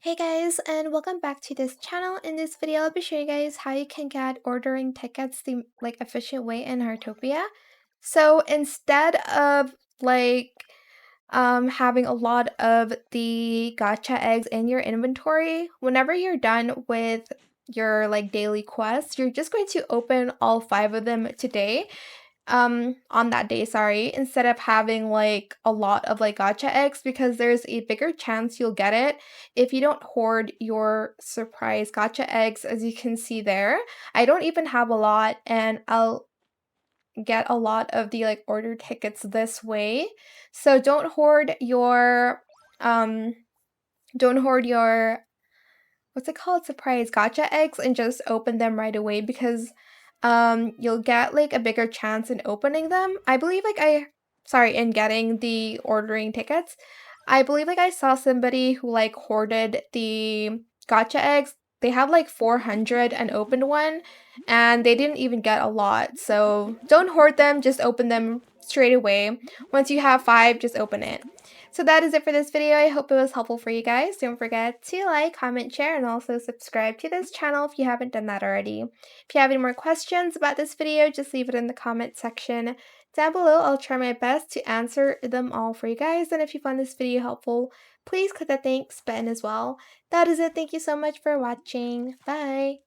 Hey guys, and welcome back to this channel. In this video, I'll be showing you guys how you can get ordering tickets the efficient way in Heartopia. So instead of having a lot of the gacha eggs in your inventory, whenever you're done with your daily quests, you're just going to open all 5 of them today on that day, sorry, instead of having a lot of gacha eggs, because there's a bigger chance you'll get it if you don't hoard your surprise gacha eggs. As you can see there, I don't even have a lot, and I'll get a lot of the order tickets this way. So don't hoard your what's it called, surprise gacha eggs, and just open them right away, because you'll get a bigger chance in opening them. I believe in getting the ordering tickets. I believe I saw somebody who hoarded the gacha eggs. They had 400 and opened one, and they didn't even get a lot. So don't hoard them, just open them straight away. Once you have 5, just open it. So that is it for this video. I hope it was helpful for you guys. Don't forget to like, comment, share, and also subscribe to this channel if you haven't done that already. If you have any more questions about this video, just leave it in the comment section down below. I'll try my best to answer them all for you guys. And if you found this video helpful, please click the thanks button as well. That is it. Thank you so much for watching. Bye!